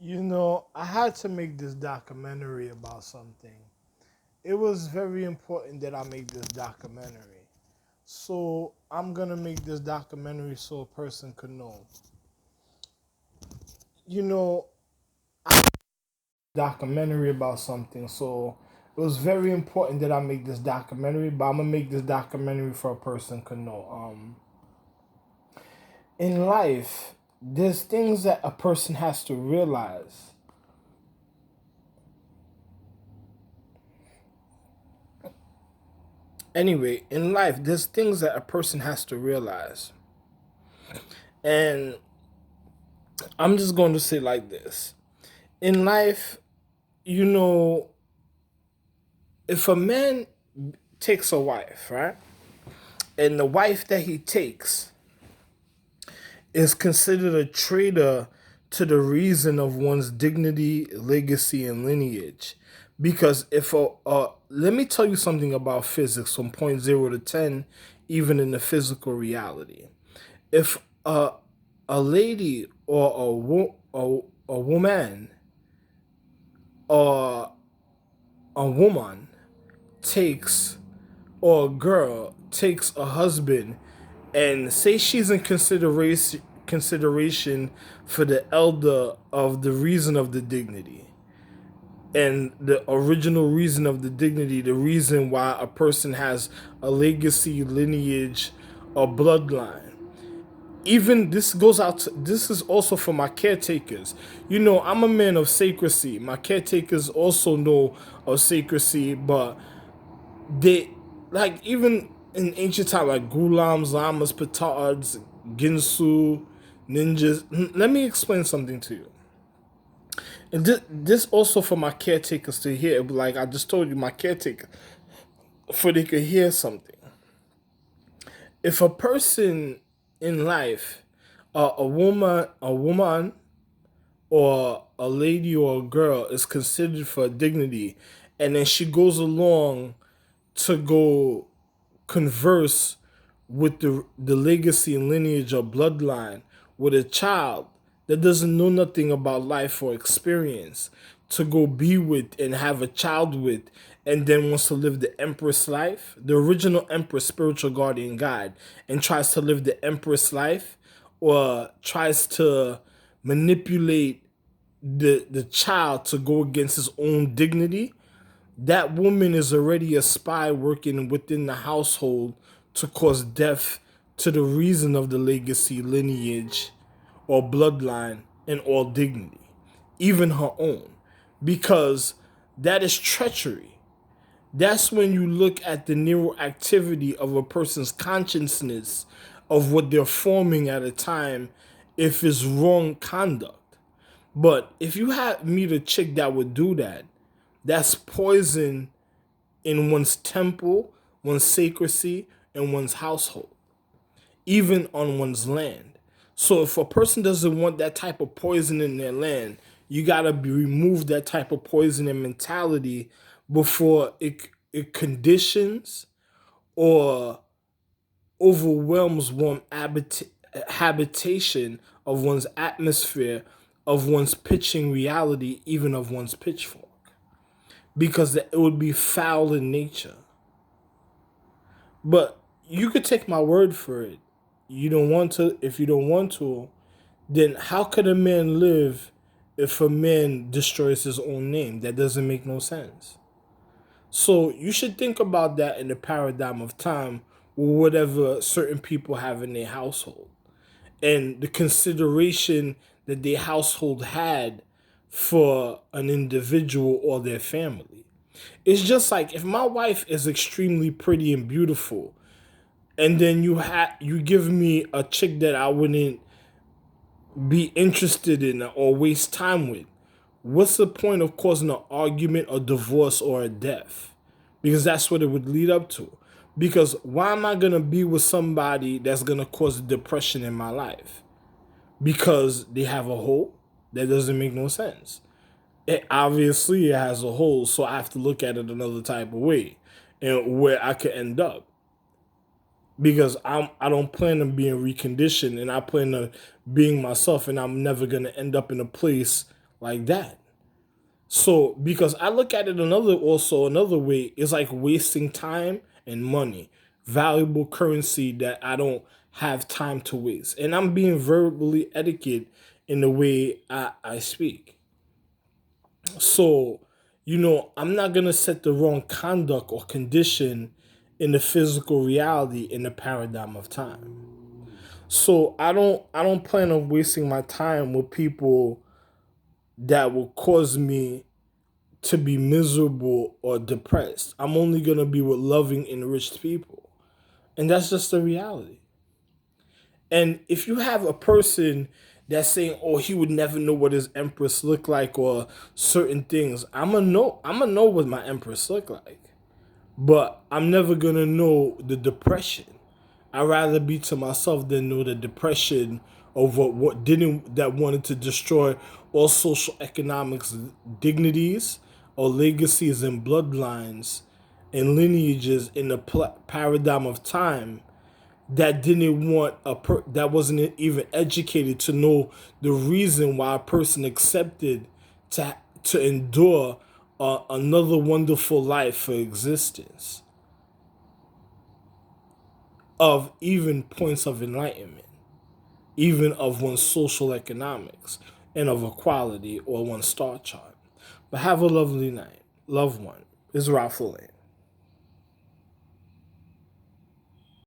I had to make this documentary about something. It was very important that I make this documentary. So I'm gonna make this documentary so a person could know. You know, documentary about something. So it was very important that I make this documentary, but I'm gonna make this documentary for a person could know. In life, there's things that a person has to realize. Anyway, in life, there's things that a person has to realize. And I'm just going to say like this. In life, you know, if a man takes a wife, right? And the wife that he takes is considered a traitor to the reason of one's dignity, legacy, and lineage. Because if let me tell you something about physics from point zero to 10, even in the physical reality. If a lady or a woman or a woman takes or a girl takes a husband and say she's in consideration for the elder of the reason of the dignity and the original reason of the dignity, the reason why a person has a legacy, lineage, or bloodline. Even this goes out to, this is also for my caretakers. I'm a man of secrecy. My caretakers also know of secrecy, but they, like, even in ancient time, like gulams, lamas, petards, ginsu, ninjas. Let me explain something to you. And this also for my caretakers to hear. Like I just told you, my caretaker, for they could hear something. If a person in life, a woman, or a lady or a girl is considered for dignity, and then she goes along to go converse with the legacy and lineage or bloodline with a child that doesn't know nothing about life or experience to go be with and have a child with, and then wants to live the empress life, the original empress spiritual guardian guide, and tries to live the empress life, or tries to manipulate the child to go against his own dignity. That woman is already a spy working within the household to cause death to the reason of the legacy, lineage, or bloodline and all dignity, even her own, because that is treachery. That's when you look at the neuroactivity of a person's consciousness of what they're forming at a time, if it's wrong conduct. But if you had meet a chick that would do that, that's poison in one's temple, one's sacredcy, and one's household, even on one's land. So if a person doesn't want that type of poison in their land, you gotta remove that type of poison and mentality before it conditions or overwhelms habitation of one's atmosphere, of one's pitching reality, even of one's pitchfork, because it would be foul in nature. But you could take my word for it. You don't want to. If you don't want to, then how could a man live if a man destroys his own name? That doesn't make no sense. So you should think about that in the paradigm of time, with whatever certain people have in their household, and the consideration that their household had for an individual or their family. It's just like if my wife is extremely pretty and beautiful, and then you give me a chick that I wouldn't be interested in or waste time with. What's the point of causing an argument, a divorce, or a death? Because that's what it would lead up to. Because why am I gonna be with somebody that's gonna cause depression in my life? Because they have a hole? That doesn't make no sense. It has a hole, so I have to look at it another type of way, and where I could end up. Because I don't plan on being reconditioned, and I plan on being myself, and I'm never gonna end up in a place like that. So because I look at it another way, it's like wasting time and money, valuable currency that I don't have time to waste. And I'm being verbally etiquette in the way I speak. So, I'm not gonna set the wrong conduct or condition in the physical reality in the paradigm of time. So I don't plan on wasting my time with people that will cause me to be miserable or depressed. I'm only gonna be with loving, enriched people. And that's just the reality. And if you have a person that's saying, "Oh, he would never know what his empress look like," or certain things, I'm gonna know what my empress look like. But I'm never gonna know the depression. I'd rather be to myself than know the depression of what didn't that wanted to destroy all social economics dignities or legacies and bloodlines and lineages in the paradigm of time that didn't want that wasn't even educated to know the reason why a person accepted to endure another wonderful life for existence of even points of enlightenment, even of one's social economics and of equality or one's star chart. But have a lovely night. Loved one. It's Ralph Lane.